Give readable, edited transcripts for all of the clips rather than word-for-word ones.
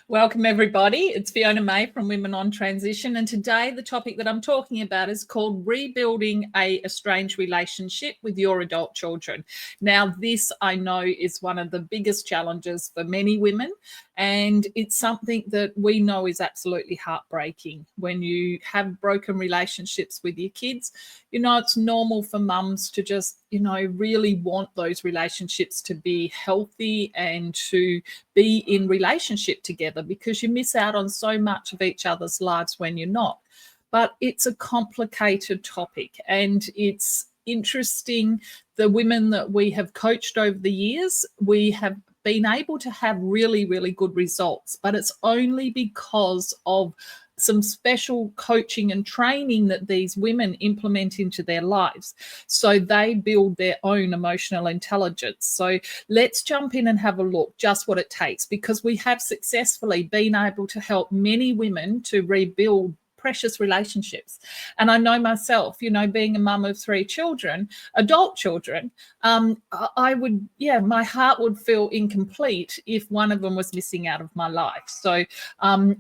Welcome, everybody. It's Fiona May from Women on Transition. And today the topic that I'm talking about is called rebuilding a estranged relationship with your adult children. Now, this I know is one of the biggest challenges for many women. And it's something that we know is absolutely heartbreaking. When you have broken relationships with your kids, it's normal for mums to just, really want those relationships to be healthy and to be in relationship together, because you miss out on so much of each other's lives when you're not. But it's a complicated topic, and it's interesting. The women that we have coached over the years, we have been able to have really, really good results, but it's only because of some special coaching and training that these women implement into their lives. So they build their own emotional intelligence. So let's jump in and have a look just what it takes, because we have successfully been able to help many women to rebuild precious relationships. And I know myself, being a mum of 3 children, adult children, I would, my heart would feel incomplete if one of them was missing out of my life. So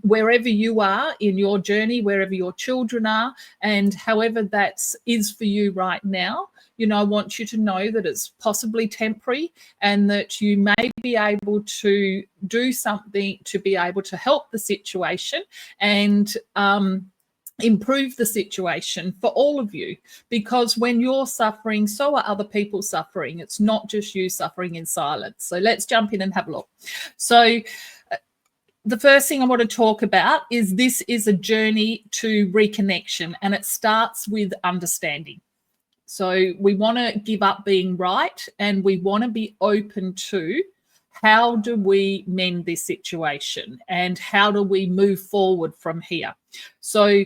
wherever you are in your journey, wherever your children are, and however that is for you right now, I want you to know that it's possibly temporary, and that you may be able to do something to be able to help the situation and improve the situation for all of you. Because when you're suffering, so are other people suffering. It's not just you suffering in silence. So let's jump in and have a look. So the first thing I want to talk about is this is a journey to reconnection, and it starts with understanding. So we want to give up being right, and we want to be open to how do we mend this situation and how do we move forward from here. So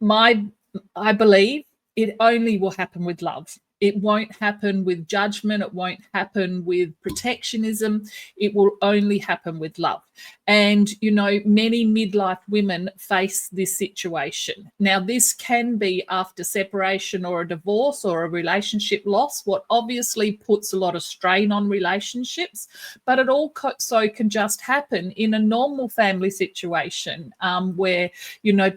I believe it only will happen with love. It won't happen with judgment. It won't happen with protectionism. It will only happen with love. And, many midlife women face this situation. Now, this can be after separation or a divorce or a relationship loss, what obviously puts a lot of strain on relationships, but it also can just happen in a normal family situation where,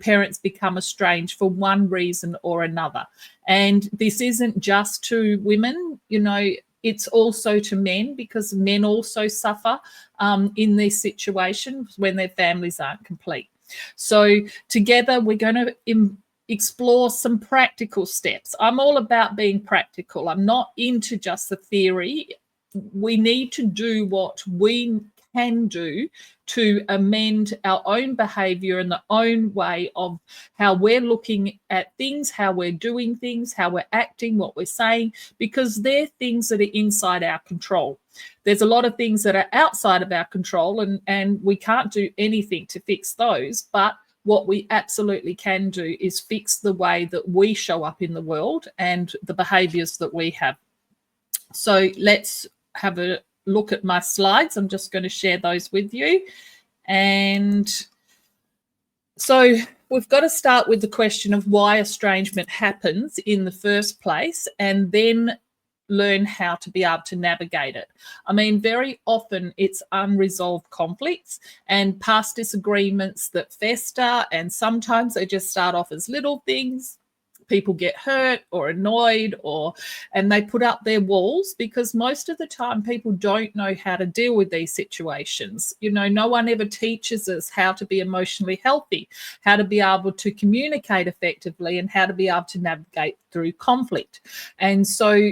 parents become estranged for one reason or another. And this isn't just to women, it's also to men, because men also suffer in these situations when their families aren't complete. So together we're going to explore some practical steps. I'm all about being practical. I'm not into just the theory. We need to do what we can do to amend our own behavior and the own way of how we're looking at things, how we're doing things, how we're acting, what we're saying, because they're things that are inside our control. There's a lot of things that are outside of our control, and we can't do anything to fix those. But what we absolutely can do is fix the way that we show up in the world and the behaviors that we have. So let's have a look at my slides. I'm just going to share those with you. And so we've got to start with the question of why estrangement happens in the first place, and then learn how to be able to navigate it. I mean, very often it's unresolved conflicts and past disagreements that fester, and sometimes they just start off as little things. People get hurt or annoyed, and they put up their walls, because most of the time people don't know how to deal with these situations. No one ever teaches us how to be emotionally healthy, how to be able to communicate effectively, and how to be able to navigate through conflict. And so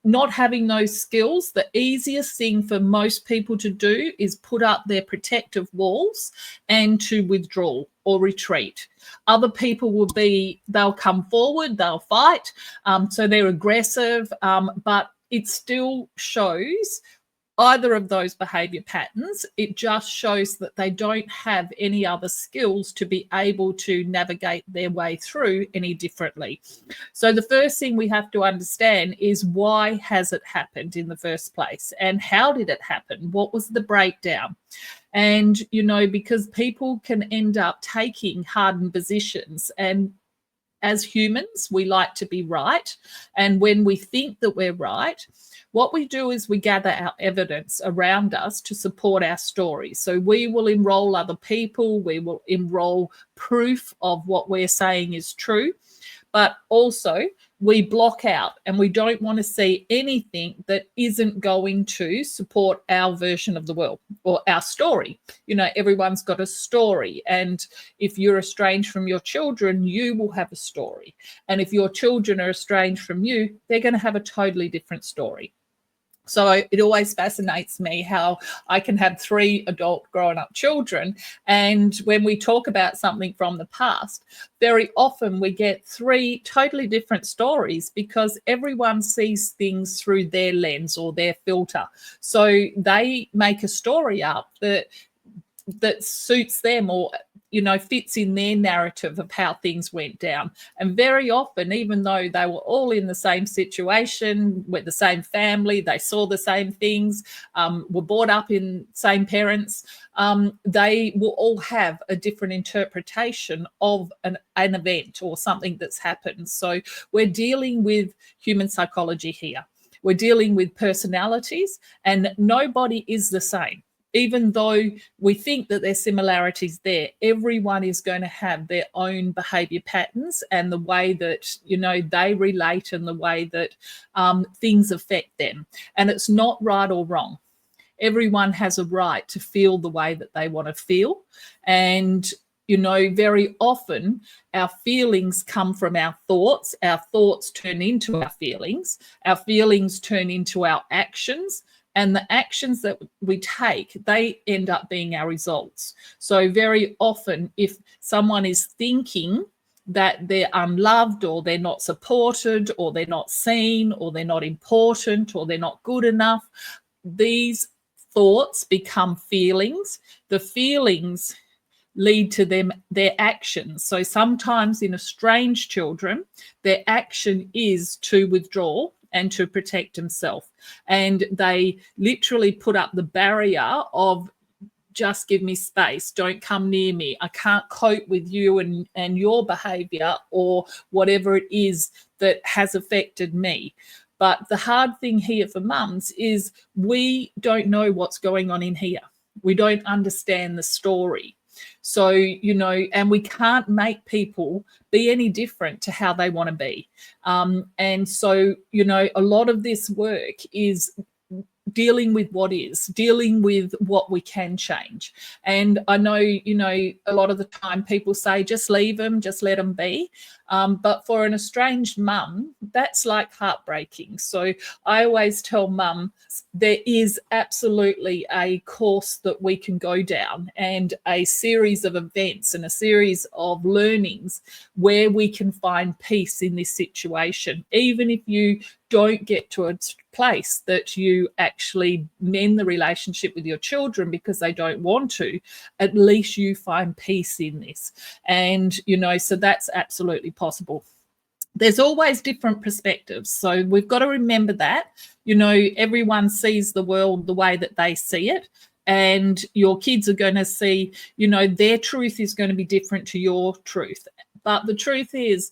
not having those skills, the easiest thing for most people to do is put up their protective walls and to withdraw or retreat. Other people they'll come forward, they'll fight, so they're aggressive, but it still shows either of those behavior patterns. It just shows that they don't have any other skills to be able to navigate their way through any differently. So the first thing we have to understand is, why has it happened in the first place, and how did it happen? What was the breakdown? And, because people can end up taking hardened positions, and as humans, we like to be right. And when we think that we're right, what we do is we gather our evidence around us to support our story. So we will enroll other people, we will enroll proof of what we're saying is true, but also we block out and we don't want to see anything that isn't going to support our version of the world or our story. You know, everyone's got a story. And if you're estranged from your children, you will have a story. And if your children are estranged from you, they're going to have a totally different story. So it always fascinates me how I can have 3 adult grown up children. And when we talk about something from the past, very often we get 3 totally different stories because everyone sees things through their lens or their filter. So they make a story up that suits them or, you know, fits in their narrative of how things went down. And very often, even though they were all in the same situation, with the same family, they saw the same things, were brought up in same parents, they will all have a different interpretation of an event or something that's happened. So we're dealing with human psychology here. We're dealing with personalities, and nobody is the same. Even though we think that there's similarities there, everyone is going to have their own behavior patterns and the way that, you know, they relate and the way that things affect them. And it's not right or wrong. Everyone has a right to feel the way that they want to feel. And, you know, very often our feelings come from our thoughts turn into our feelings turn into our actions. And the actions that we take, they end up being our results. So very often, if someone is thinking that they're unloved or they're not supported or they're not seen or they're not important or they're not good enough, these thoughts become feelings. The feelings lead to their actions. So sometimes in estranged children, their action is to withdraw and to protect himself. And they literally put up the barrier of, just give me space, don't come near me, I can't cope with you and your behavior or whatever it is that has affected me. But the hard thing here for mums is we don't know what's going on in here. We don't understand the story. So, you know, and we can't make people be any different to how they want to be. And so, you know, a lot of this work is dealing with what is, dealing with what we can change. And I know, you know, a lot of the time people say, just leave them, just let them be. But for an estranged mum, that's like heartbreaking. So I always tell mums there is absolutely a course that we can go down and a series of events and a series of learnings where we can find peace in this situation. Even if you don't get to a place that you actually mend the relationship with your children because they don't want to, at least you find peace in this. And, you know, so that's absolutely possible. There's always different perspectives. So we've got to remember that, you know, everyone sees the world the way that they see it. And your kids are going to see, you know, their truth is going to be different to your truth. But the truth is,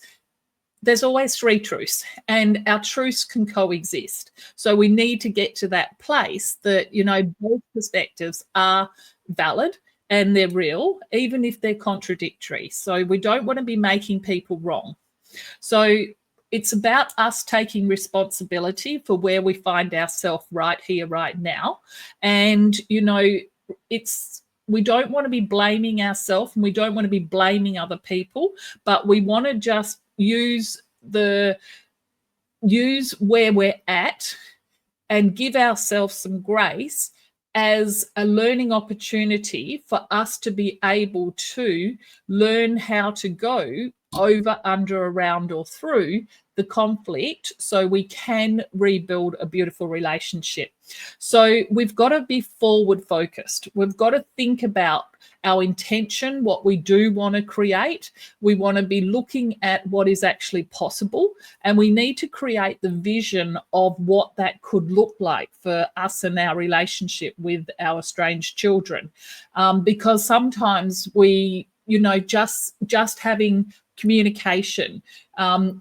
there's always 3 truths and our truths can coexist. So we need to get to that place that, you know, both perspectives are valid and they're real, even if they're contradictory. So we don't want to be making people wrong. So it's about us taking responsibility for where we find ourselves right here, right now. And, you know, we don't want to be blaming ourselves and we don't want to be blaming other people, but we want to just use where we're at and give ourselves some grace as a learning opportunity for us to be able to learn how to go over, under, around, or through the conflict so we can rebuild a beautiful relationship. So we've got to be forward focused. We've got to think about our intention, what we do want to create. We want to be looking at what is actually possible, and we need to create the vision of what that could look like for us and our relationship with our estranged children. Because sometimes we, you know, just having communication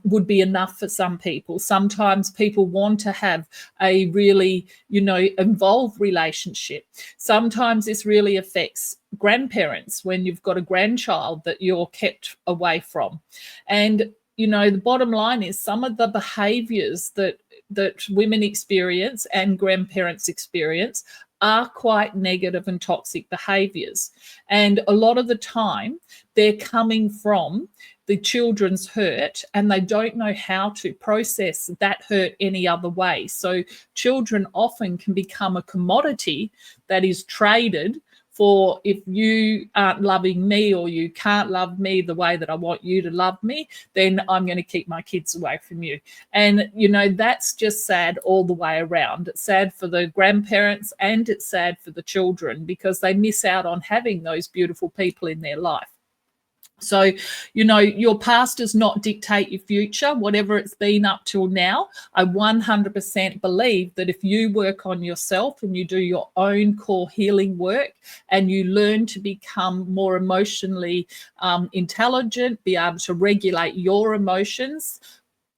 would be enough for some people. Sometimes people want to have a really, involved relationship. Sometimes this really affects grandparents when you've got a grandchild that you're kept away from. And, the bottom line is some of the behaviors that women experience and grandparents experience are quite negative and toxic behaviors. And a lot of the time, they're coming from the children's hurt, and they don't know how to process that hurt any other way. So children often can become a commodity that is traded for, if you aren't loving me or you can't love me the way that I want you to love me, then I'm going to keep my kids away from you. And, that's just sad all the way around. It's sad for the grandparents and it's sad for the children because they miss out on having those beautiful people in their life. So, your past does not dictate your future, whatever it's been up till now. I 100% believe that if you work on yourself and you do your own core healing work and you learn to become more emotionally intelligent, be able to regulate your emotions,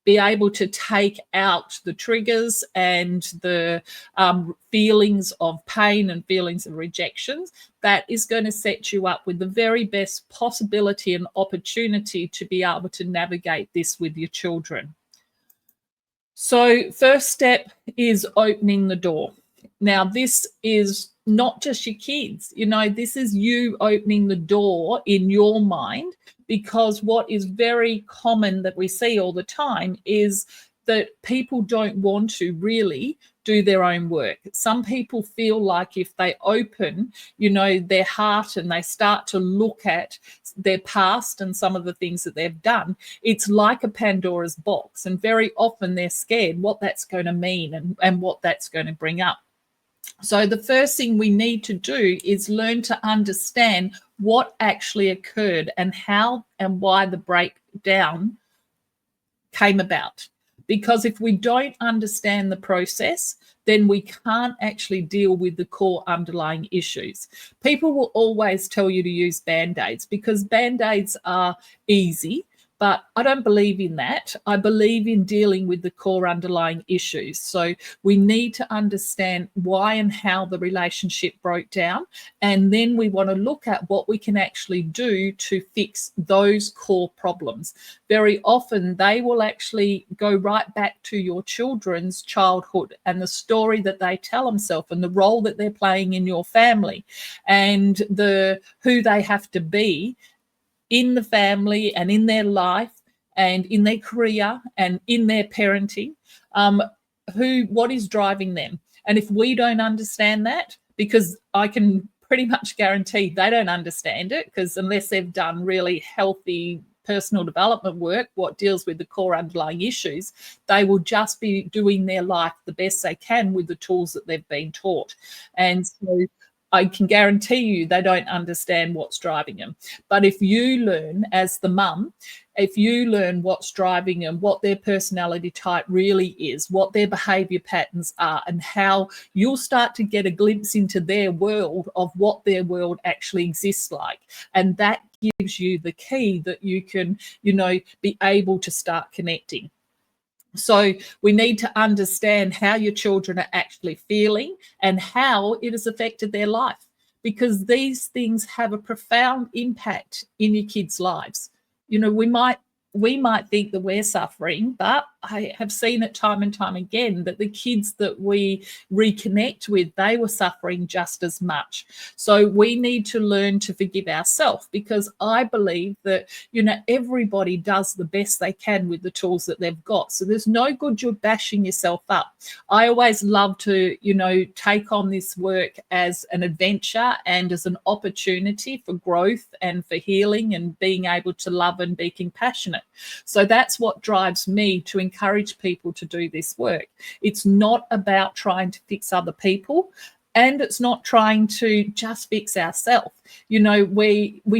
be able to take out the triggers and the feelings of pain and feelings of rejections, that is going to set you up with the very best possibility and opportunity to be able to navigate this with your children. So first step is opening the door. Now, this is not just your kids, this is you opening the door in your mind, because what is very common that we see all the time is that people don't want to really do their own work. Some people feel like if they open, their heart and they start to look at their past and some of the things that they've done, it's like a Pandora's box. And very often they're scared what that's going to mean and what that's going to bring up. So the first thing we need to do is learn to understand what actually occurred and how and why the breakdown came about. Because if we don't understand the process, then we can't actually deal with the core underlying issues. People will always tell you to use Band-Aids because Band-Aids are easy. But I don't believe in that. I believe in dealing with the core underlying issues. So we need to understand why and how the relationship broke down. And then we want to look at what we can actually do to fix those core problems. Very often they will actually go right back to your children's childhood and the story that they tell themselves and the role that they're playing in your family and who they have to be in the family and in their life and in their career and in their parenting, what is driving them. And if we don't understand that, because I can pretty much guarantee they don't understand it, because unless they've done really healthy personal development work, what deals with the core underlying issues, they will just be doing their life the best they can with the tools that they've been taught. And so I can guarantee you they don't understand what's driving them. But if you learn as the mum, if you learn what's driving them, what their personality type really is, what their behavior patterns are, and how you'll start to get a glimpse into their world of what their world actually exists like. And that gives you the key that you can, be able to start connecting. So we need to understand how your children are actually feeling and how it has affected their life, because these things have a profound impact in your kids' lives. We might think that we're suffering, but I have seen it time and time again that the kids that we reconnect with, they were suffering just as much. So we need to learn to forgive ourselves, because I believe that, everybody does the best they can with the tools that they've got. So there's no good you bashing yourself up. I always love to, take on this work as an adventure and as an opportunity for growth and for healing and being able to love and be compassionate. So that's what drives me to encourage people to do this work. It's not about trying to fix other people. And it's not trying to just fix ourselves. We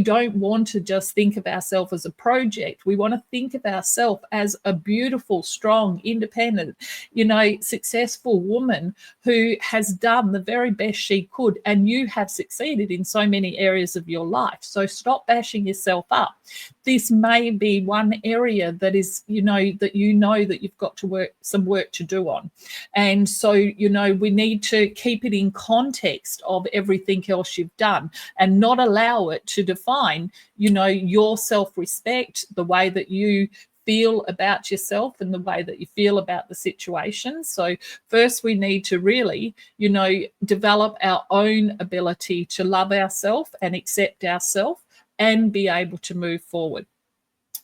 don't want to just think of ourselves as a project. We want to think of ourselves as a beautiful, strong, independent, successful woman who has done the very best she could, and you have succeeded in so many areas of your life. So stop bashing yourself up. This may be one area that is, that you've got to some work to do on. And so, we need to keep it in context of everything else you've done and not allow it to define, your self-respect, the way that you feel about yourself and the way that you feel about the situation. So first we need to really, develop our own ability to love ourselves and accept ourselves and be able to move forward.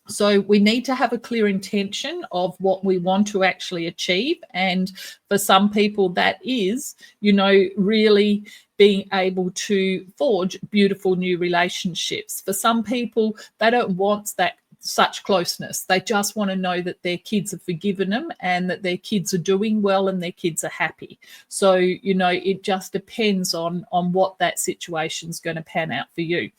So we need to have a clear intention of what we want to actually achieve. And for some people, that is, really being able to forge beautiful new relationships. For some people, they don't want such closeness. They just want to know that their kids have forgiven them and that their kids are doing well and their kids are happy. So, it just depends on what that situation's going to pan out for you.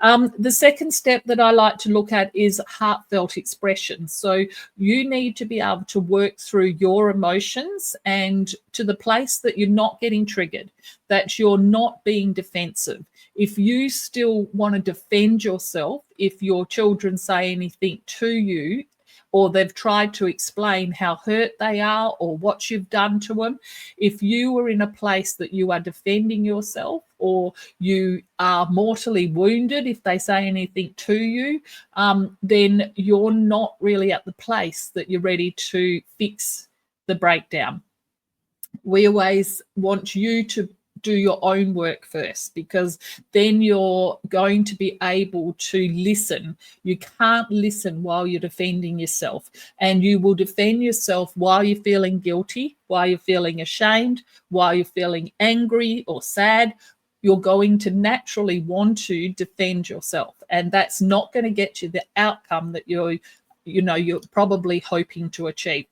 The second step that I like to look at is heartfelt expression. So you need to be able to work through your emotions and to the place that you're not getting triggered, that you're not being defensive. If you still want to defend yourself, if your children say anything to you, or they've tried to explain how hurt they are or what you've done to them, if you are in a place that you are defending yourself or you are mortally wounded if they say anything to you, then you're not really at the place that you're ready to fix the breakdown. We always want you to do your own work first, because then you're going to be able to listen. You can't listen while you're defending yourself, and you will defend yourself while you're feeling guilty, while you're feeling ashamed, while you're feeling angry or sad. You're going to naturally want to defend yourself, and that's not going to get you the outcome that you're probably hoping to achieve.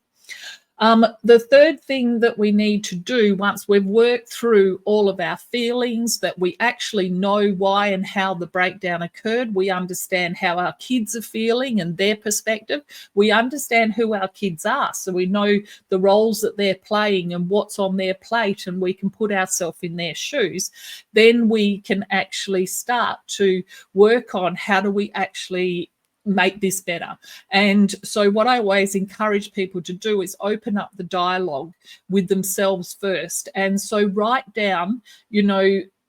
The third thing that we need to do once we've worked through all of our feelings, that we actually know why and how the breakdown occurred, we understand how our kids are feeling and their perspective, we understand who our kids are, so we know the roles that they're playing and what's on their plate, and we can put ourselves in their shoes. Then we can actually start to work on how do we actually make this better. And so what I always encourage people to do is open up the dialogue with themselves first. And so write down,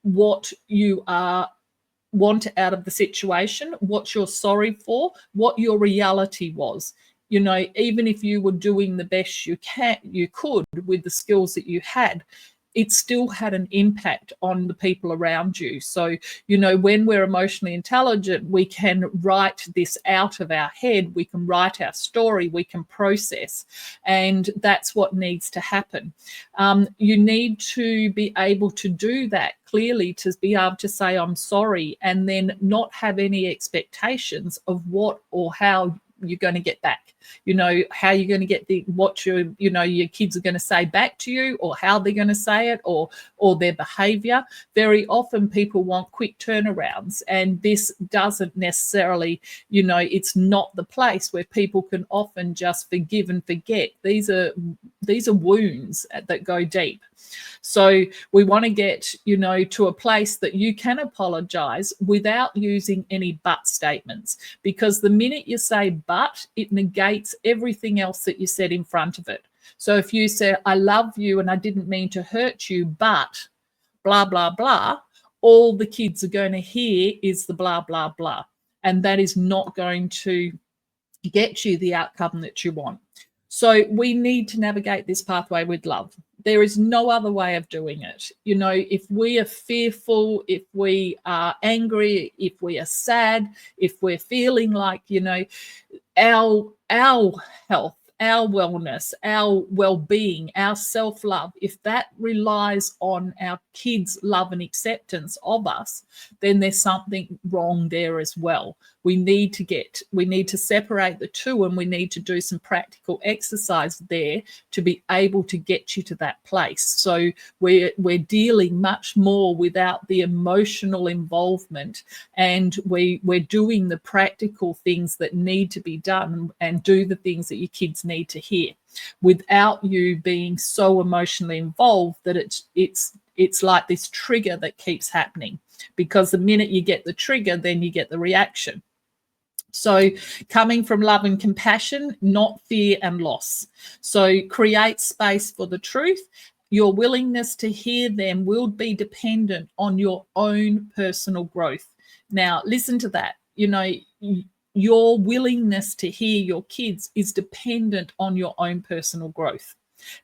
what you want out of the situation, what you're sorry for, what your reality was. Even if you were doing the best you could with the skills that you had, it still had an impact on the people around you. So, when we're emotionally intelligent, we can write this out of our head. We can write our story. We can process. And that's what needs to happen. You need to be able to do that clearly, to be able to say, I'm sorry, and then not have any expectations of what or how you're going to get back, how you're going to get what your kids are going to say back to you, or how they're going to say it, or their behavior. Very often people want quick turnarounds, and this doesn't necessarily, it's not the place where people can often just forgive and forget. These are wounds that go deep. So we want to get, to a place that you can apologize without using any but statements, because the minute you say but, it negates everything else that you said in front of it. So if you say, I love you and I didn't mean to hurt you, but blah, blah, blah, all the kids are going to hear is the blah, blah, blah. And that is not going to get you the outcome that you want. So we need to navigate this pathway with love. There is no other way of doing it. If we are fearful, if we are angry, if we are sad, if we're feeling like, our health our wellness, our well-being, our self-love, if that relies on our kids' love and acceptance of us, then there's something wrong there as well. We need to separate the two, and we need to do some practical exercise there to be able to get you to that place. So we're dealing much more without the emotional involvement, and we're doing the practical things that need to be done, and do the things that your kids need to hear, without you being so emotionally involved that it's like this trigger that keeps happening, because the minute you get the trigger, then you get the reaction. So coming from love and compassion, not fear and loss. So create space for the truth. Your willingness to hear them will be dependent on your own personal growth. Now, listen to that. Your willingness to hear your kids is dependent on your own personal growth.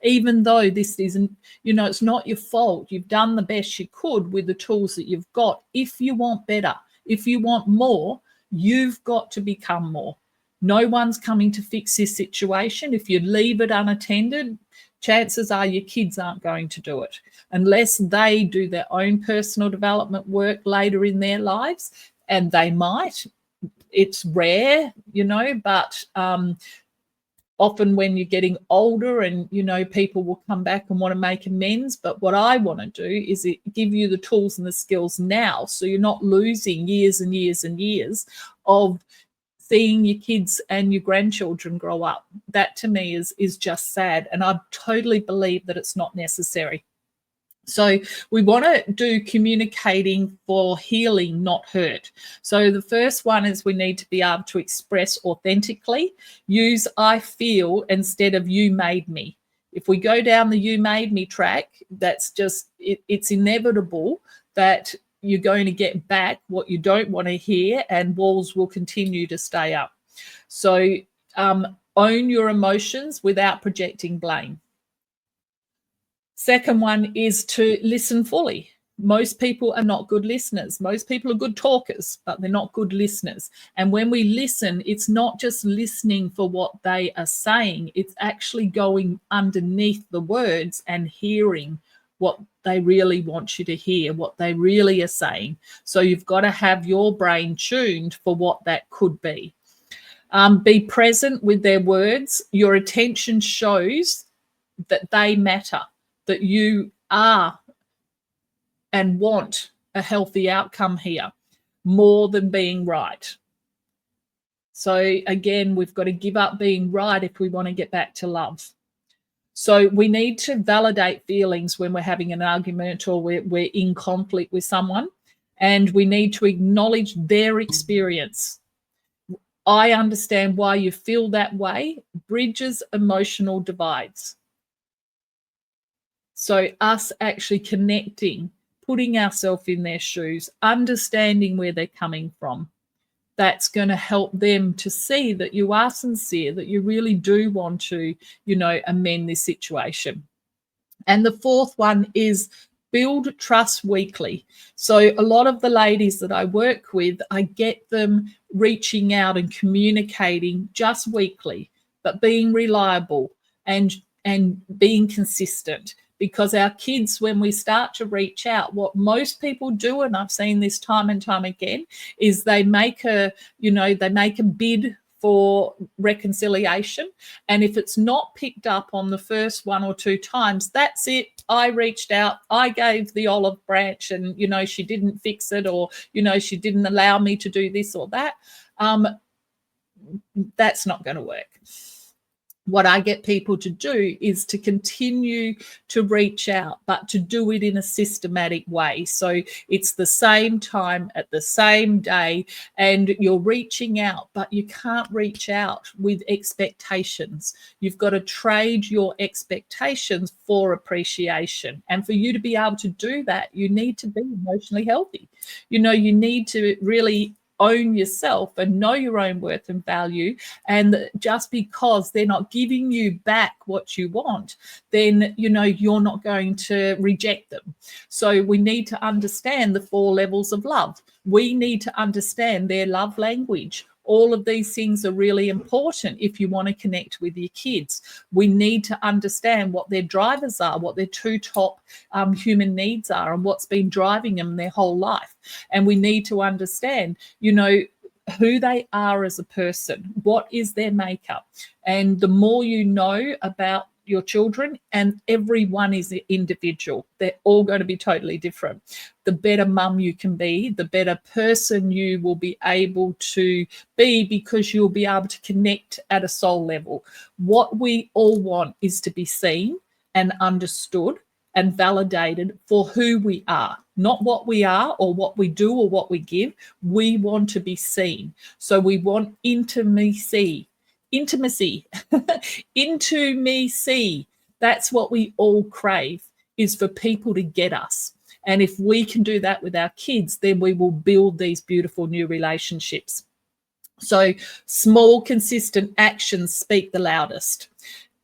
Even though this isn't, it's not your fault. You've done the best you could with the tools that you've got. If you want better, if you want more, you've got to become more. No one's coming to fix this situation. If you leave it unattended, chances are your kids aren't going to do it unless they do their own personal development work later in their lives. And they might. It's rare, but often when you're getting older and, people will come back and want to make amends. But what I want to do is give you the tools and the skills now, so you're not losing years and years and years of seeing your kids and your grandchildren grow up. That to me is just sad. And I totally believe that it's not necessary. So we want to do communicating for healing, not hurt. So the first one is we need to be able to express authentically. Use I feel instead of you made me. If we go down the you made me track, that's just, it's inevitable that you're going to get back what you don't want to hear, and walls will continue to stay up. So own your emotions without projecting blame. Second one is to listen fully. Most people are not good listeners. Most people are good talkers, but they're not good listeners. And when we listen, it's not just listening for what they are saying. It's actually going underneath the words and hearing what they really want you to hear, what they really are saying. So you've got to have your brain tuned for what that could be. Be present with their words. Your attention shows that they matter, that you are and want a healthy outcome here, more than being right. So again, we've got to give up being right if we want to get back to love. So we need to validate feelings when we're having an argument or we're in conflict with someone, and we need to acknowledge their experience. I understand why you feel that way. Bridges emotional divides. So us actually connecting, putting ourselves in their shoes, understanding where they're coming from, that's going to help them to see that you are sincere, that you really do want to, amend this situation. And the fourth one is build trust weekly. So a lot of the ladies that I work with, I get them reaching out and communicating just weekly, but being reliable and being consistent. Because our kids, when we start to reach out, what most people do, and I've seen this time and time again, is they make a bid for reconciliation. And if it's not picked up on the first one or two times, that's it. I reached out, I gave the olive branch, and, she didn't fix it, or, she didn't allow me to do this or that. That's not going to work. What I get people to do is to continue to reach out, but to do it in a systematic way. So it's the same time at the same day, and you're reaching out, but you can't reach out with expectations. You've got to trade your expectations for appreciation. And for you to be able to do that, you need to be emotionally healthy. You need to really own yourself and know your own worth and value. And just because they're not giving you back what you want, then you're not going to reject them. So we need to understand the 4 levels of love. We need to understand their love language. All of these things are really important if you want to connect with your kids. We need to understand what their drivers are, what their two top human needs are, and what's been driving them their whole life. And we need to understand, who they are as a person, what is their makeup. And the more you know about your children, and everyone is individual, they're all going to be totally different, the better mum you can be, the better person you will be able to be, because you'll be able to connect at a soul level. What we all want is to be seen and understood and validated for who we are, not what we are or what we do or what we give. We want to be seen. So we want intimacy. Intimacy. That's what we all crave, is for people to get us. And if we can do that with our kids, then we will build these beautiful new relationships. So small, consistent actions speak the loudest.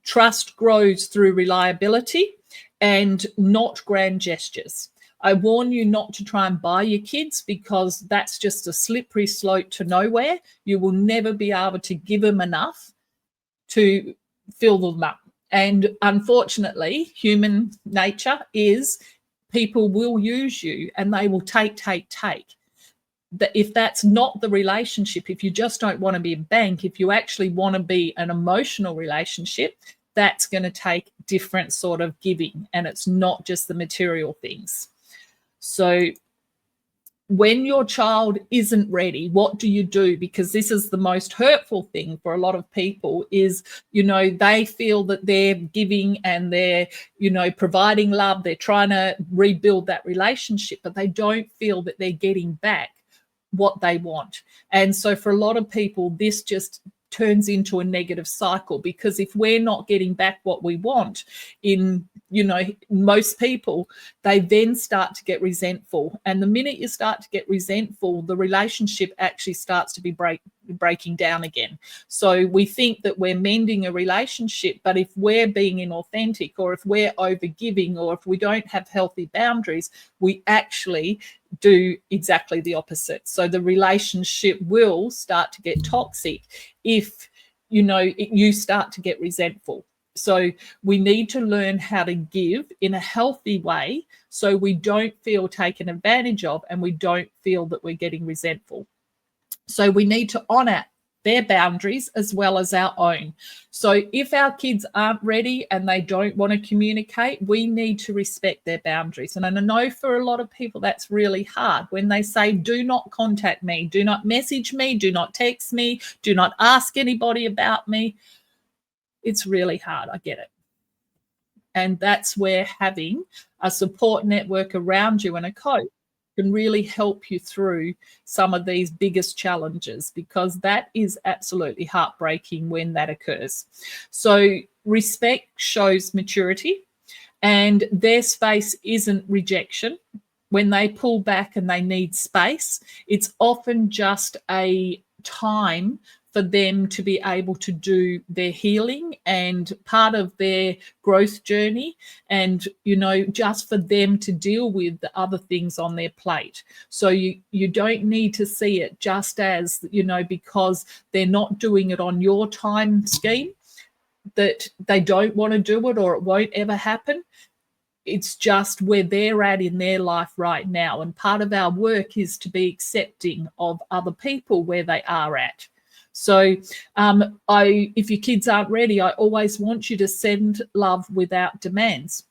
Trust grows through reliability and not grand gestures. I warn you not to try and buy your kids, because that's just a slippery slope to nowhere. You will never be able to give them enough to fill them up. And unfortunately, human nature is people will use you and they will take. That if that's not the relationship, if you just don't want to be a bank, if you actually want to be an emotional relationship, that's going to take different sort of giving, and it's not just the material things. So when your child isn't ready, what do you do? Because this is the most hurtful thing for a lot of people is, they feel that they're giving and they're, providing love. They're trying to rebuild that relationship, but they don't feel that they're getting back what they want. And so for a lot of people, this just turns into a negative cycle, because if we're not getting back what we want, in most people, they then start to get resentful. And the minute you start to get resentful, the relationship actually starts to be breaking down again. So we think that we're mending a relationship, but if we're being inauthentic, or if we're overgiving, or if we don't have healthy boundaries, we actually do exactly the opposite. So the relationship will start to get toxic if you start to get resentful. So we need to learn how to give in a healthy way, so we don't feel taken advantage of and we don't feel that we're getting resentful. So we need to honor their boundaries as well as our own. So if our kids aren't ready and they don't want to communicate, we need to respect their boundaries. And I know for a lot of people that's really hard when they say, do not contact me, do not message me, do not text me, do not ask anybody about me. It's really hard. I get it. And that's where having a support network around you and a coach can really help you through some of these biggest challenges, because that is absolutely heartbreaking when that occurs. So respect shows maturity, and their space isn't rejection. When they pull back and they need space, it's often just a time for them to be able to do their healing and part of their growth journey, and just for them to deal with the other things on their plate. So you don't need to see it just as because they're not doing it on your time scheme, that they don't want to do it or it won't ever happen. It's just where they're at in their life right now, and part of our work is to be accepting of other people where they are at. So if your kids aren't ready, I always want you to send love without demands.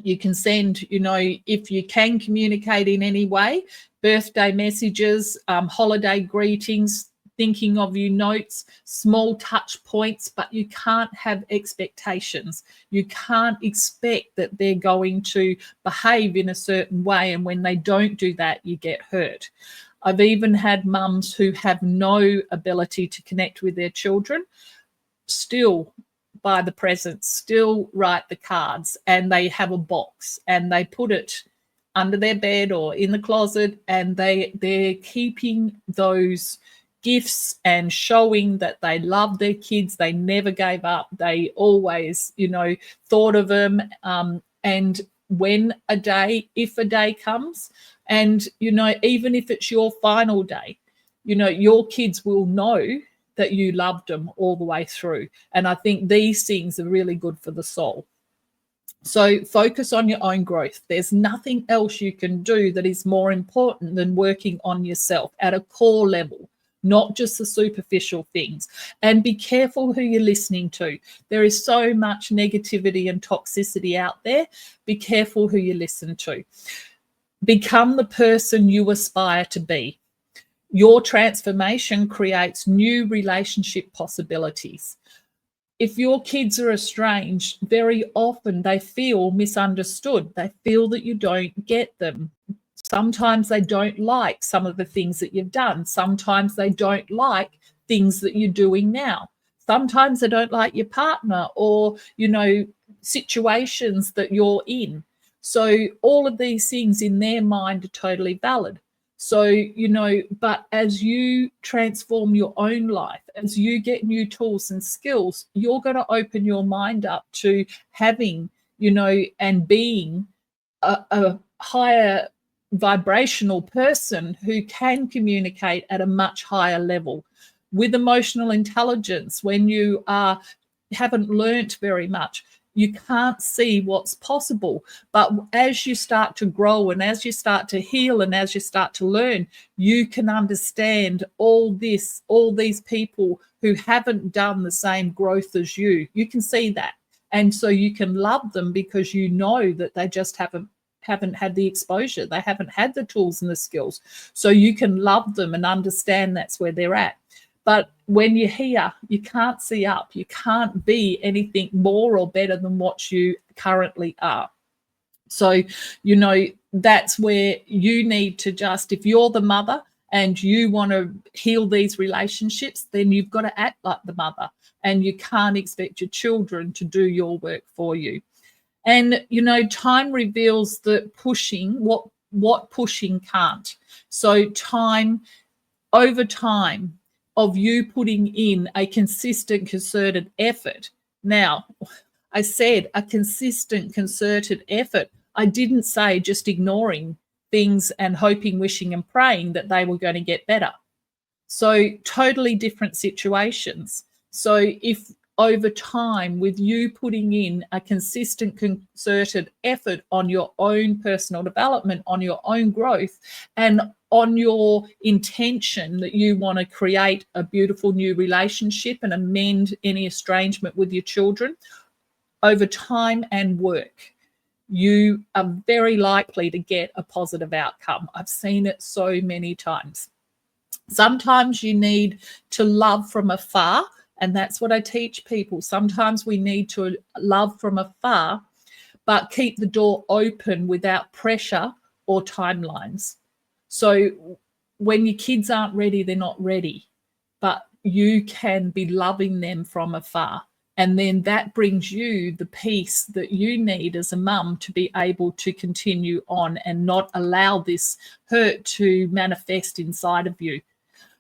You can send, if you can communicate in any way, birthday messages, holiday greetings, thinking of you notes, small touch points, but you can't have expectations. You can't expect that they're going to behave in a certain way, and when they don't do that, you get hurt. I've even had mums who have no ability to connect with their children, still buy the presents, still write the cards, and they have a box and they put it under their bed or in the closet, and they're keeping those gifts and showing that they love their kids. They never gave up. They always, thought of them. And if a day comes, and, even if it's your final day, your kids will know that you loved them all the way through. And I think these things are really good for the soul. So focus on your own growth. There's nothing else you can do that is more important than working on yourself at a core level, not just the superficial things. And be careful who you're listening to. There is so much negativity and toxicity out there. Be careful who you listen to. Become the person you aspire to be. Your transformation creates new relationship possibilities. If your kids are estranged, very often they feel misunderstood. They feel that you don't get them. Sometimes they don't like some of the things that you've done. Sometimes they don't like things that you're doing now. Sometimes they don't like your partner or, situations that you're in. So all of these things in their mind are totally valid. So, but as you transform your own life, as you get new tools and skills, you're going to open your mind up to having, and being a higher vibrational person who can communicate at a much higher level. With emotional intelligence, when you haven't learnt very much, you can't see what's possible. But as you start to grow and as you start to heal and as you start to learn, you can understand all these people who haven't done the same growth as you. You can see that. And so you can love them because you know that they just haven't had the exposure. They haven't had the tools and the skills. So you can love them and understand that's where they're at. But when you're here, you can't see up. You can't be anything more or better than what you currently are. So, that's where you need to just, if you're the mother and you want to heal these relationships, then you've got to act like the mother, and you can't expect your children to do your work for you. And, time reveals that pushing, what pushing can't. So over time, of you putting in a consistent, concerted effort. Now, I said a consistent, concerted effort. I didn't say just ignoring things and hoping, wishing, and praying that they were going to get better. So totally different situations. So if over time, with you putting in a consistent, concerted effort on your own personal development, on your own growth, and on your intention that you want to create a beautiful new relationship and amend any estrangement with your children, over time and work, you are very likely to get a positive outcome. I've seen it so many times. Sometimes you need to love from afar, and that's what I teach people. Sometimes we need to love from afar, but keep the door open without pressure or timelines. So when your kids aren't ready, they're not ready, but you can be loving them from afar. And then that brings you the peace that you need as a mum to be able to continue on and not allow this hurt to manifest inside of you.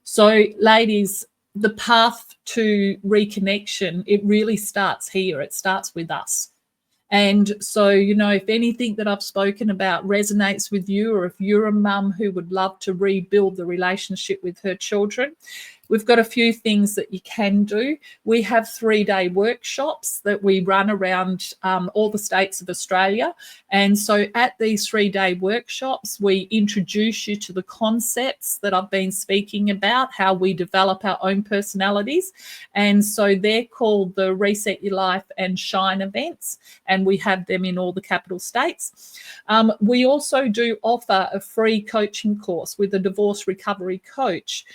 So ladies, the path to reconnection, it really starts here. It starts with us. And so, if anything that I've spoken about resonates with you, or if you're a mum who would love to rebuild the relationship with her children, we've got a few things that you can do. We have 3-day workshops that we run around all the states of Australia. And so at these 3-day workshops, we introduce you to the concepts that I've been speaking about, how we develop our own personalities. And so they're called the Reset Your Life and Shine events, and we have them in all the capital states. We also do offer a free coaching course with a divorce recovery coach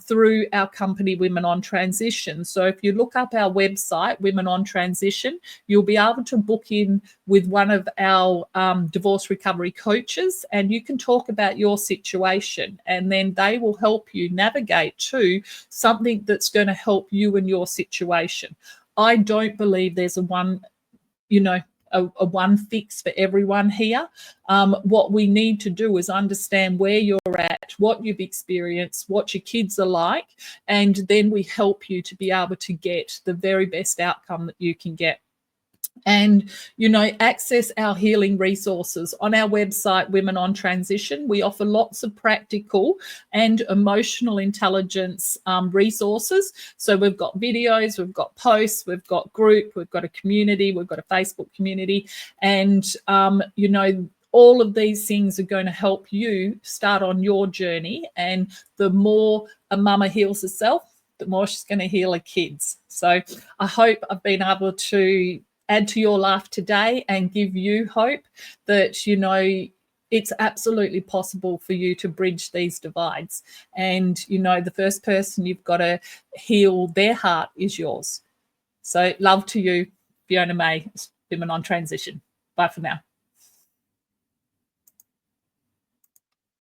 through our company, Women on Transition. So if you look up our website, Women on Transition, you'll be able to book in with one of our divorce recovery coaches, and you can talk about your situation, and then they will help you navigate to something that's going to help you in your situation. I don't believe there's a one fix for everyone here. What we need to do is understand where you're at, what you've experienced, what your kids are like, and then we help you to be able to get the very best outcome that you can get. and access our healing resources on our website, Women on Transition. We offer lots of practical and emotional intelligence resources. So we've got videos, we've got posts, we've got group, we've got a community, we've got a Facebook community, and all of these things are going to help you start on your journey. And the more a mama heals herself, the more she's going to heal her kids. So I hope I've been able to add to your life today and give you hope that, it's absolutely possible for you to bridge these divides. And, the first person you've got to heal their heart is yours. So love to you, Fiona May, Women on Transition. Bye for now.